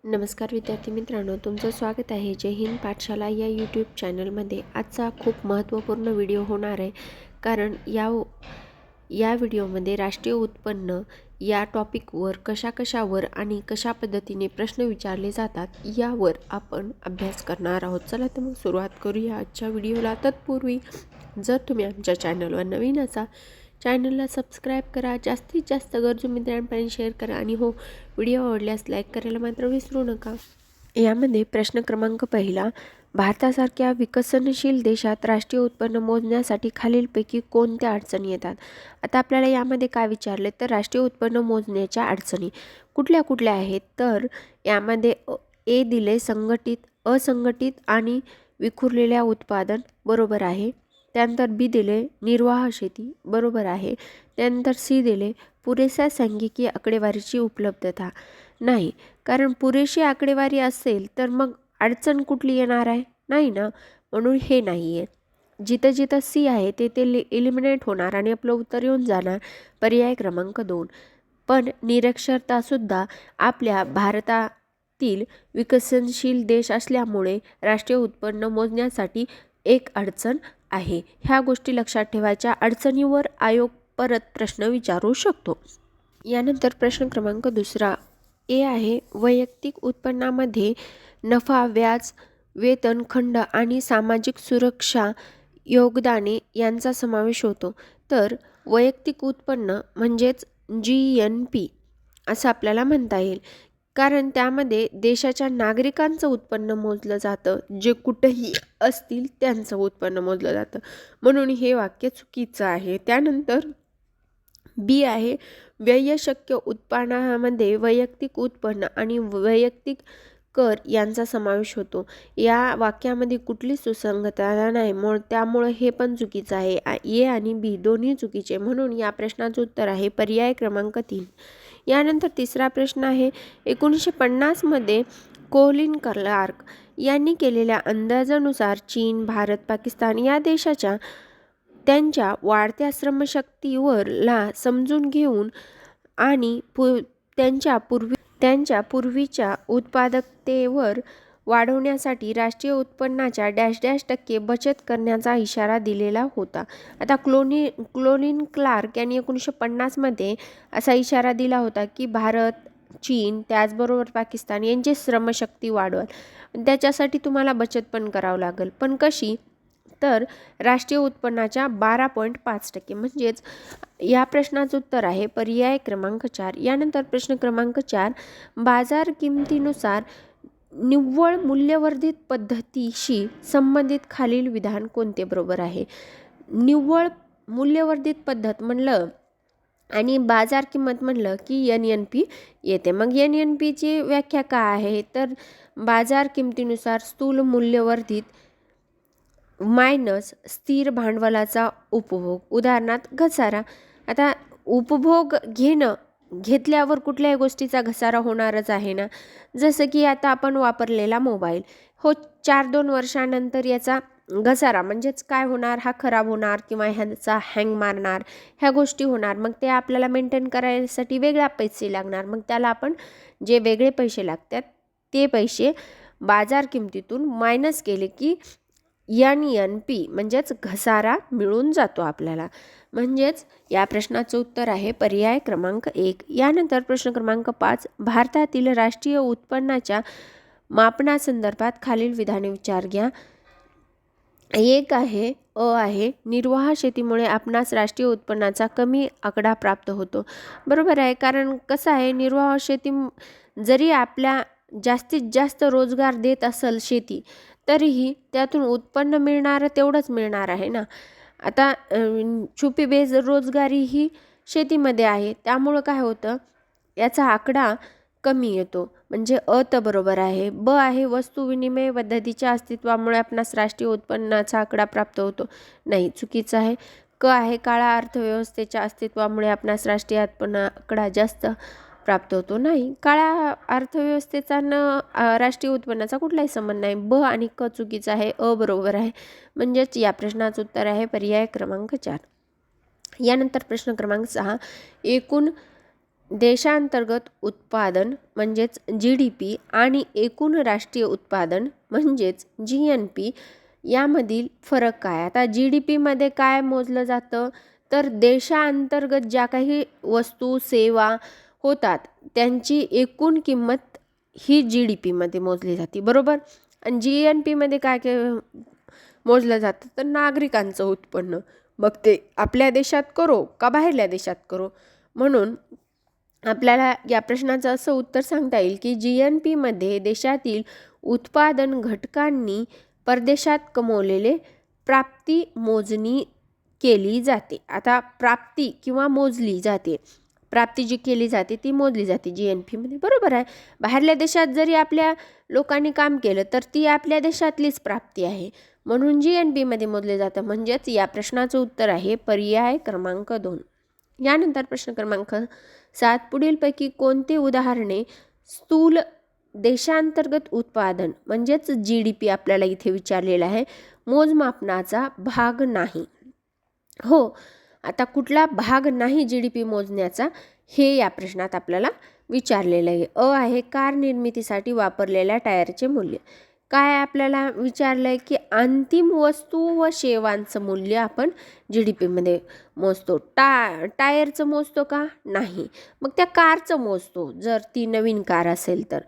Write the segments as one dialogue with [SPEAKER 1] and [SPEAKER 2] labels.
[SPEAKER 1] नमस्कार विद्यार्थी मित्रांनो, तुमचं स्वागत आहे जय हिंद पाठशाला या यूट्यूब चॅनलमध्ये. आजचा खूप महत्त्वपूर्ण व्हिडिओ होणार आहे, कारण या व्हिडिओमध्ये राष्ट्रीय उत्पन्न या टॉपिकवर कशावर आणि कशा पद्धतीने प्रश्न विचारले जातात यावर आपण अभ्यास करणार आहोत. चला तर मग सुरुवात करूया आजच्या व्हिडिओला. तत्पूर्वी जर तुम्ही आमच्या चॅनलवर नवीन असाल, चॅनलला सबस्क्राईब करा, जास्तीत जास्त गरजू मित्रांपर्यंत शेअर करा आणि हो, व्हिडिओ आवडल्यास लाईक करायला मात्र विसरू नका. यामध्ये प्रश्न क्रमांक पहिला, भारतासारख्या विकसनशील देशात राष्ट्रीय उत्पन्न मोजण्यासाठी खालीलपैकी कोणत्या अडचणी येतात? आता आपल्याला यामध्ये काय विचारले तर राष्ट्रीय उत्पन्न मोजण्याच्या अडचणी कुठल्या कुठल्या आहेत? तर यामध्ये ए दिले संघटित, असंघटित आणि विखुरलेल्या उत्पादन, बरोबर आहे. त्यानंतर बी दिले निर्वाह शेती, बरोबर आहे. त्यानंतर सी दिले पुरेशा सांख्यिकीय आकडेवारीची उपलब्धता, नाही, कारण पुरेशी आकडेवारी असेल तर मग अडचण कुठली येणार आहे? नाही ना, म्हणून हे नाही आहे. जिथं जिथं सी आहे ते एलिमिनेट होणार आणि आपलं उत्तर येऊन जाणार पर्याय क्रमांक 2. पण निरक्षरतासुद्धा आपल्या भारतातील विकसनशील देश असल्यामुळे राष्ट्रीय उत्पन्न मोजण्यासाठी एक अडचण आहे. ह्या गोष्टी लक्षात ठेवायच्या. अडचणीवर आयोग परत प्रश्न विचारू शकतो. यानंतर प्रश्न क्रमांक दुसरा ए आहे, वैयक्तिक उत्पन्नामध्ये नफा, व्याज, वेतन, खंड आणि सामाजिक सुरक्षा योगदाने यांचा समावेश होतो. तर वैयक्तिक उत्पन्न म्हणजेच GNP असं आपल्याला म्हणता येईल, कारण त्यामध्ये देशाच्या नागरिकांचं उत्पन्न मोजलं जातं, जे कुठेही असतील त्यांचं उत्पन्न मोजलं जातं, म्हणून हे वाक्य चुकीचं आहे. त्यानंतर बी आहे, व्ययशक्य उत्पन्नामध्ये वैयक्तिक उत्पन्न आणि वैयक्तिक कर यांचा समावेश होतो. या वाक्यामध्ये कुठली सुसंगतता नाही, त्यामुळे हे पण चुकीचं आहे. ए आणि बी दोन्ही चुकीचे, म्हणून या प्रश्नाचं उत्तर आहे पर्याय क्रमांक 3. यानंतर तिसरा प्रश्न आहे, 1950मध्ये कोलिन क्लार्क यांनी केलेल्या अंदाजानुसार चीन, भारत, पाकिस्तान या देशाच्या त्यांच्या वाढत्या श्रमशक्तीवरला समजून घेऊन आणि त्यांच्या पूर्वीच्या उत्पादकतेवर वाढवण्यासाठी राष्ट्रीय उत्पन्नाच्या %% बचत करण्याचा इशारा दिलेला होता. आता क्लोलिन क्लार्क यांनी 1950मध्ये असा इशारा दिला होता की भारत, चीन, त्याचबरोबर पाकिस्तान यांची श्रमशक्ती वाढवाल, त्याच्यासाठी तुम्हाला बचत पण करावं लागेल. पण कशी? तर राष्ट्रीय उत्पन्नाच्या 12.5%. म्हणजेच या प्रश्नाचं उत्तर आहे पर्याय क्रमांक 4. यानंतर प्रश्न क्रमांक 4, बाजार किमतीनुसार निव्वळ मूल्यवर्धित पद्धतीशी संबंधित खालील विधान कोणते बरोबर आहे? निव्वळ मूल्यवर्धित पद्धत म्हणलं आणि बाजार किंमत म्हणलं की NNP येते. मग NNPची व्याख्या काय आहे? तर बाजार किमतीनुसार स्थूल मूल्यवर्धित मायनस स्थिर भांडवलाचा उपभोग, उदाहरणार्थ घसारा. आता उपभोग घेतल्यावर कुठल्याही गोष्टीचा घसारा होणारच आहे ना. जसं की आता आपण वापरलेला मोबाईल, हो, 4-2 वर्षानंतर याचा घसारा म्हणजेच काय होणार? हा खराब होणार किंवा ह्याचा हँग मारणार, ह्या गोष्टी होणार. मग ते आपल्याला मेंटेन करायसाठी वेगळ्या पैसे लागणार. मग त्याला आपण जे वेगळे पैसे लागतात ते पैसे बाजार किमतीतून मायनस केले की NNP म्हणजेच घसारा मिळून जातो आपल्याला. म्हणजेच या प्रश्नाचं उत्तर आहे पर्याय क्रमांक 1. यानंतर प्रश्न क्रमांक 5, भारतातील राष्ट्रीय उत्पन्नाच्या मापनासंदर्भात खालील विधाने विचार घ्या. एक आहे, आहे, निर्वाह शेतीमुळे आपणास राष्ट्रीय उत्पन्नाचा कमी आकडा प्राप्त होतो. बरोबर आहे, कारण कसं आहे, निर्वाह शेती जरी आपल्या जास्तीत जास्त रोजगार देत असेल शेती, तरीही त्यातून उत्पन्न मिळणारं तेवढंच मिळणार आहे ना. आता छुपी बेरोजगारी ही शेतीमध्ये आहे, त्यामुळं काय होतं, याचा आकडा कमी येतो. म्हणजे तर बरोबर आहे. ब आहे, वस्तू विनिमय पद्धतीच्या अस्तित्वामुळे आपणास राष्ट्रीय उत्पन्नाचा आकडा प्राप्त होतो, नाही, चुकीचं आहे. क आहे, काळा अर्थव्यवस्थेच्या अस्तित्वामुळे आपणास राष्ट्रीय उत्पन्न आकडा जास्त प्राप्त होतो, नाही, काळ्या अर्थव्यवस्थेचा राष्ट्रीय उत्पन्नाचा कुठलाही संबंध नाही. ब आणि क चुकीचं आहे, बरोबर आहे. म्हणजेच या प्रश्नाचं उत्तर आहे पर्याय क्रमांक 4. यानंतर प्रश्न क्रमांक 6, एकूण देशांतर्गत उत्पादन म्हणजेच GDP आणि एकूण राष्ट्रीय उत्पादन म्हणजेच GNP यामधील फरक काय? आता GDP मध्ये काय मोजलं जातं, तर देशांतर्गत ज्या काही वस्तू सेवा होतात त्यांची एकूण किंमत ही GDP मध्ये मोजली जाते, बरोबर. आणि GNP मध्ये काय काय मोजलं जातं, तर नागरिकांचं उत्पन्न, मग ते आपल्या देशात करो का बाहेरल्या देशात करो. म्हणून आपल्याला या प्रश्नाचं असं उत्तर सांगता येईल की GNP मध्ये देशातील उत्पादन घटकांनी परदेशात कमवलेले प्राप्ती मोजणी केली जाते. आता प्राप्ती किंवा मोजली जाते, प्राप्ती जी केली जाते ती मोजली जाते GNP मध्ये, बरोबर आहे. बाहेरल्या देशात जरी आपल्या लोकांनी काम केलं तर ती आपल्या देशातलीच प्राप्ती आहे, म्हणून GNP मध्ये मोजले जातं. म्हणजेच या प्रश्नाचं उत्तर आहे पर्याय क्रमांक 2. यानंतर प्रश्न क्रमांक 7, पुढीलपैकी कोणते उदाहरणे स्थूल देशांतर्गत उत्पादन म्हणजेच GDP आपल्याला इथे विचारलेला आहे, मोजमापनाचा भाग नाही. हो, आता कुठला भाग नाही GDP मोजण्याचा हे या प्रश्नात आपल्याला विचारलेलं आहे. आहे कार निर्मितीसाठी वापरलेल्या टायरचे मूल्य. काय आपल्याला विचारलं आहे की अंतिम वस्तू व सेवांचं मूल्य आपण GDP मध्ये मोजतो. टायरचं मोजतो का? नाही. मग त्या कारचं मोजतो जर ती नवीन कार असेल तर.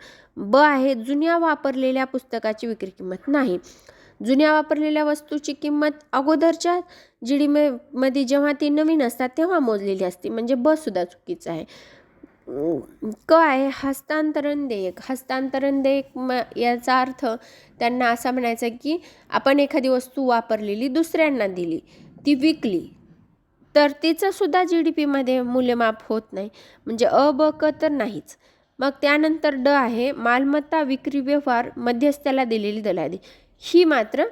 [SPEAKER 1] आहे जुन्या वापरलेल्या पुस्तकाची विक्री किंमत. नाही, जुन्या वापरलेल्या वस्तूची किंमत अगोदरच्या GDP मध्ये जेव्हा ती नवीन असतात तेव्हा मोजलेली असते, म्हणजे सुद्धा चुकीचं आहे. आहे हस्तांतरण देयक. हस्तांतरण देयक याचा अर्थ त्यांना असा म्हणायचा की आपण एखादी वस्तू वापरलेली दुसऱ्यांना दिली, ती विकली, तर तिचं सुद्धा GDP मध्ये मूल्यमाप होत नाही, म्हणजे क तर नाहीच. मग त्यानंतर आहे मालमत्ता विक्री व्यवहार मध्यस्थाला दिलेली दलाली, ही मात्र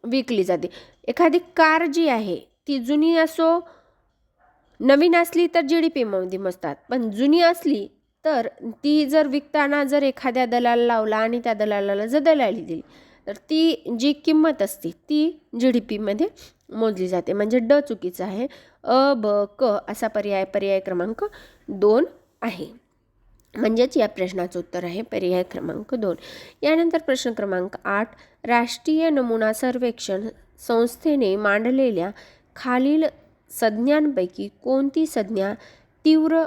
[SPEAKER 1] विकली जाते. एखादी कार जी आहे ती जुनी असो नवीन असली तर GDP मध्ये मोजतात, पण जुनी असली तर ती जर विकताना जर एखाद्या दलाल लावला आणि त्या दलालाला जर दलाली दिली तर ती जी किंमत असते ती GDP मध्ये मोजली जाते, म्हणजे चुकीचं आहे. क असा पर्याय क्रमांक 2 आहे. म्हणजेच या प्रश्नाचं उत्तर आहे पर्याय क्रमांक 2. यानंतर प्रश्न क्रमांक 8, राष्ट्रीय नमुना सर्वेक्षण संस्थेने मांडलेल्या खालील संज्ञांपैकी कोणती संज्ञा तीव्र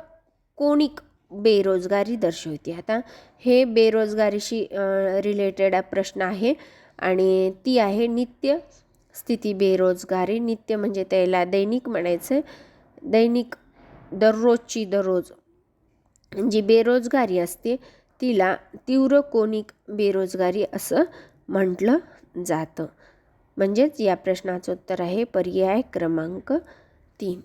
[SPEAKER 1] कोणिक बेरोजगारी दर्शवते. आता हे बेरोजगारीशी रिलेटेड प्रश्न आहे आणि ती आहे नित्य स्थिती बेरोजगारी. नित्य म्हणजे त्याला दैनिक म्हणायचं, दैनिक दररोज जी बेरोजगारी असते तिला तीव्र कोणिक बेरोजगारी असं म्हटलं जातं. म्हणजेच या प्रश्नाचं उत्तर आहे पर्याय क्रमांक 3.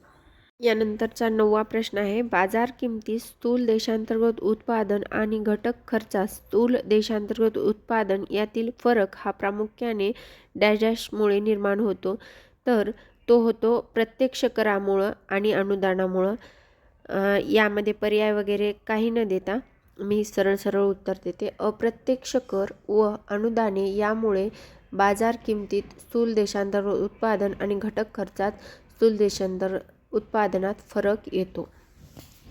[SPEAKER 1] यानंतरचा 9वा प्रश्न आहे, बाजार किमती स्थूल देशांतर्गत उत्पादन आणि घटक खर्चात स्थूल देशांतर्गत उत्पादन यातील फरक हा प्रामुख्याने डॅशमुळे निर्माण होतो, तर तो होतो प्रत्यक्ष करामुळं आणि अनुदानामुळं. यामध्ये पर्याय वगैरे काही न देता मी सरळ उत्तर देते. अप्रत्यक्ष कर व अनुदाने यामुळे बाजार किमतीत स्थूल देशांतर्गत उत्पादन आणि घटक खर्चात स्थूल देशांतर्गत उत्पादनात फरक येतो.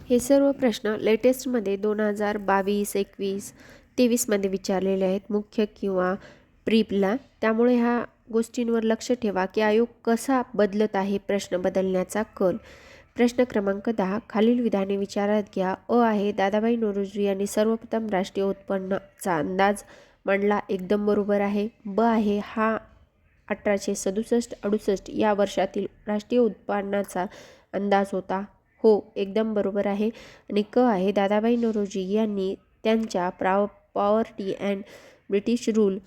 [SPEAKER 1] हे सर्व प्रश्न लेटेस्टमध्ये 2022, 21, 23 मध्ये विचारलेले आहेत, मुख्य किंवा प्रीपला. त्यामुळे ह्या गोष्टींवर लक्ष ठेवा की आयोग कसा बदलत आहे प्रश्न बदलण्याचा कल. प्रश्न क्रमांक 10, खालील विधाने विचारात घ्या. आहे दादाभाई नौरोजी यांनी सर्वप्रथम राष्ट्रीय उत्पन्नाचा अंदाज मांडला, एकदम बरोबर आहे. आहे हा 1867-68 या वर्षातील राष्ट्रीय उत्पन्नाचा अंदाज होता, हो, एकदम बरोबर आहे. आणि आहे दादाभाई नौरोजी यांनी त्यांच्या poverty and British rule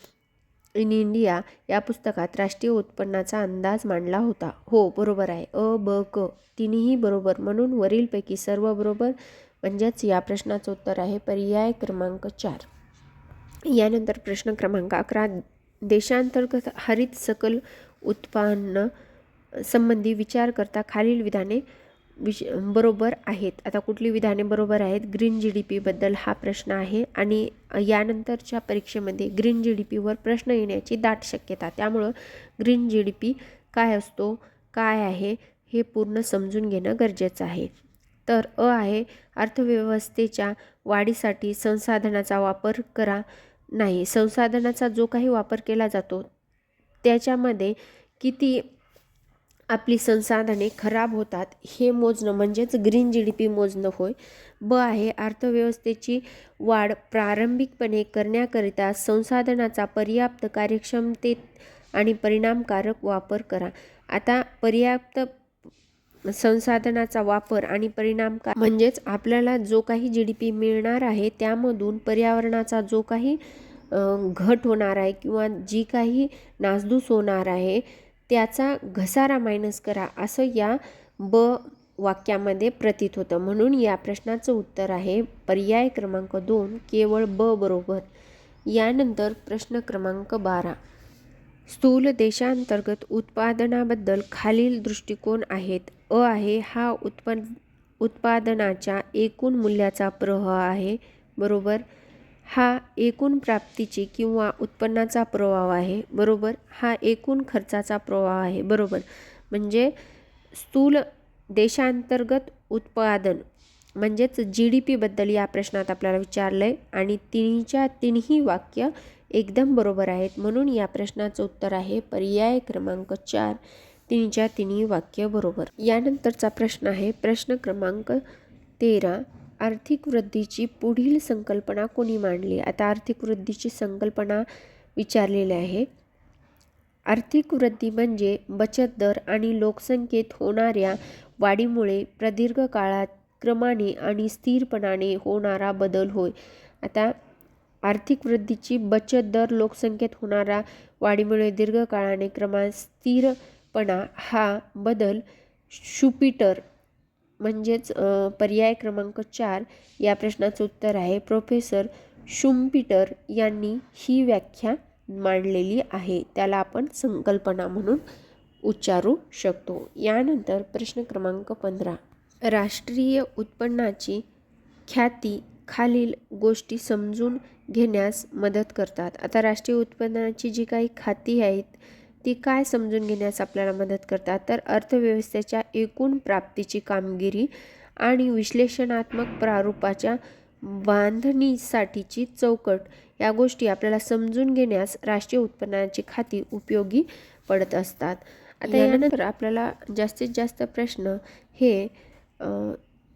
[SPEAKER 1] in India या पुस्तकात राष्ट्रीय उत्पन्नाचा अंदाज मांडला होता, हो, बरोबर आहे. क तिन्ही बरोबर, म्हणून वरीलपैकी सर्व बरोबर. म्हणजेच या प्रश्नाचं उत्तर आहे पर्याय क्रमांक 4. यानंतर प्रश्न क्रमांक 11, देशांतर्गत हरित सकल उत्पन्न संबंधी विचार करता खालील विधाने बरोबर आहेत. आता कुठली विधाने बरोबर आहेत? ग्रीन GDP बद्दल हा प्रश्न आहे आणि यानंतरच्या परीक्षेमध्ये ग्रीन GDP वर प्रश्न येण्याची दाट शक्यता, त्यामुळं ग्रीन GDP काय असतो, काय आहे हे पूर्ण समजून घेणं गरजेचं आहे. तर अ आहे अर्थव्यवस्थेच्या वाढीसाठी संसाधनाचा वापर करा. नाही, संसाधनाचा जो काही वापर केला जातो त्याच्यामध्ये किती आपली संसाधने खराब होतात हे मोजणं म्हणजेच ग्रीन GDP मोजणं होय. ब आहे अर्थव्यवस्थेची वाढ प्रारंभिकपणे करण्याकरिता संसाधनाचा पर्याप्त कार्यक्षमतेत आणि परिणामकारक वापर करा. आता पर्याप्त संसाधनाचा वापर आणि परिणामकारक म्हणजेच आपल्याला जो काही GDP मिळणार आहे त्यामधून पर्यावरणाचा जो काही घट होणार आहे किंवा जी काही नासधूस होणार आहे त्याचा घसारा मायनस करा असं या ब वाक्यामध्ये प्रतीत होतं. म्हणून या प्रश्नाचं उत्तर आहे पर्याय क्रमांक 2 केवळ ब बरोबर. यानंतर प्रश्न क्रमांक 12. स्थूल देशांतर्गत उत्पादनाबद्दल खालील दृष्टिकोन आहेत. अ आहे हा उत्पादनाच्या एकूण मूल्याचा प्रवाह आहे. बरोबर. हा एकूण प्राप्तीची किंवा उत्पन्नाचा प्रवाह आहे. बरोबर. हा एकूण खर्चाचा प्रवाह आहे. बरोबर. म्हणजे स्थूल देशांतर्गत उत्पादन म्हणजेच GDP बद्दल या प्रश्नात आपल्याला विचारलंय आणि तिन्ही वाक्य एकदम बरोबर आहेत. म्हणून या प्रश्नाचं उत्तर आहे पर्याय क्रमांक 4 तिन्ही वाक्य बरोबर. यानंतरचा प्रश्न आहे प्रश्न क्रमांक 13. आर्थिक वृद्धीची पुढील संकल्पना कोणी मांडली? आता आर्थिक वृद्धीची संकल्पना विचारलेली आहे. आर्थिक वृद्धी म्हणजे बचत दर आणि लोकसंख्येत होणाऱ्या वाढीमुळे प्रदीर्घ काळात क्रमाने आणि स्थिरपणाने होणारा बदल होय. आता आर्थिक वृद्धीची बचत दर लोकसंख्येत होणारा वाढीमुळे दीर्घकाळाने क्रमाने स्थिरपणा हा बदल शुपिटर म्हणजेच पर्याय क्रमांक 4 या प्रश्नाचं उत्तर आहे. प्रोफेसर शुम्पिटर यांनी ही व्याख्या मांडलेली आहे. त्याला आपण संकल्पना म्हणून उच्चारू शकतो. यानंतर प्रश्न क्रमांक 15. राष्ट्रीय उत्पन्नाची ख्याती खालील गोष्टी समजून घेण्यास मदत करतात. आता राष्ट्रीय उत्पन्नाची जी काही खाती आहेत ती काय समजून घेण्यास आपल्याला मदत करतात? तर अर्थव्यवस्थेच्या एकूण प्राप्तीची कामगिरी आणि विश्लेषणात्मक प्रारूपाच्या बांधणीसाठीची चौकट या गोष्टी आपल्याला समजून घेण्यास राष्ट्रीय उत्पन्नाची खाती उपयोगी पडत असतात. आता यानंतर आपल्याला जास्तीत जास्त प्रश्न हे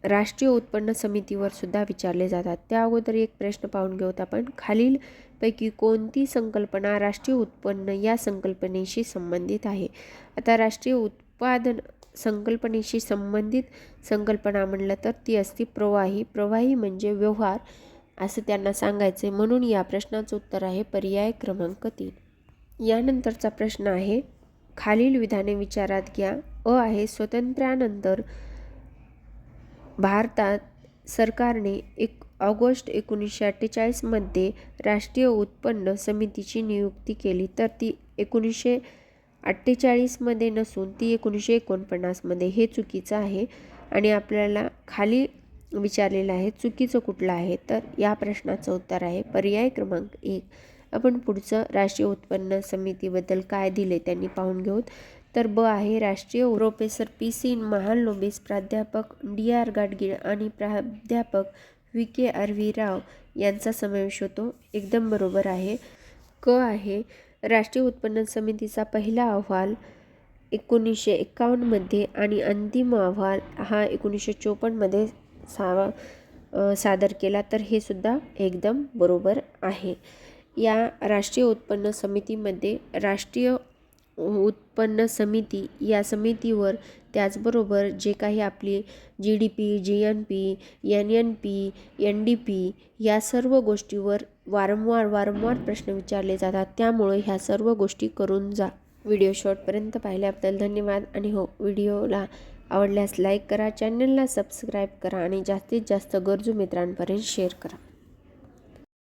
[SPEAKER 1] राष्ट्रीय उत्पन्न समितीवर सुद्धा विचारले जातात. त्या अगोदर एक प्रश्न पाहून घेऊत आपण. खालीलपैकी कोणती संकल्पना राष्ट्रीय उत्पन्न या संकल्पनेशी संबंधित आहे? आता राष्ट्रीय उत्पादन संकल्पनेशी संबंधित संकल्पना म्हणलं तर ती असती प्रवाही. प्रवाही म्हणजे व्यवहार असं त्यांना सांगायचे. म्हणून या प्रश्नाचं उत्तर आहे पर्याय क्रमांक 3. यानंतरचा प्रश्न आहे खालील विधाने विचारात घ्या. अ आहे स्वातंत्र्यानंतर भारतात सरकारने ऑगस्ट 1948 मध्ये राष्ट्रीय उत्पन्न समितीची नियुक्ती केली. तर ती 1948 मध्ये नसून ती 1949 मध्ये. हे चुकीचं आहे आणि आपल्याला खाली विचारलेलं आहे चुकीचं कुठलं आहे? तर या प्रश्नाचं उत्तर आहे पर्याय क्रमांक 1. आपण पुढचं राष्ट्रीय उत्पन्न समितीबद्दल काय दिले त्यांनी पाहून घेऊत. तर ब आहे राष्ट्रीय प्रोफेसर PC महालनोबिस, प्राध्यापक DR गाडगीळ आणि प्राध्यापक VK आर्वी राव यांचा समावेश होतो. एकदम बरोबर आहे. क आहे राष्ट्रीय उत्पन्न समितीचा पहिला अहवाल 1951 मध्ये आणि अंतिम अहवाल हा 1954 मध्ये सादर केला. तर हे सुद्धा एकदम बरोबर आहे. या राष्ट्रीय उत्पन्न समितीमध्ये राष्ट्रीय उत्पन्न समिती या समितीवर त्याचबरोबर जे काही आपली GDP, GNP, NNP, NDP या सर्व गोष्टीवर वारंवार प्रश्न विचारले जातात. त्यामुळे ह्या सर्व गोष्टी करून जा. व्हिडिओ शॉर्टपर्यंत पाहिल्याबद्दल धन्यवाद. आणि हो, व्हिडिओला आवडल्यास लाईक करा, चॅनलला सबस्क्राईब करा आणि जास्तीत जास्त गरजू मित्रांपर्यंत शेअर करा.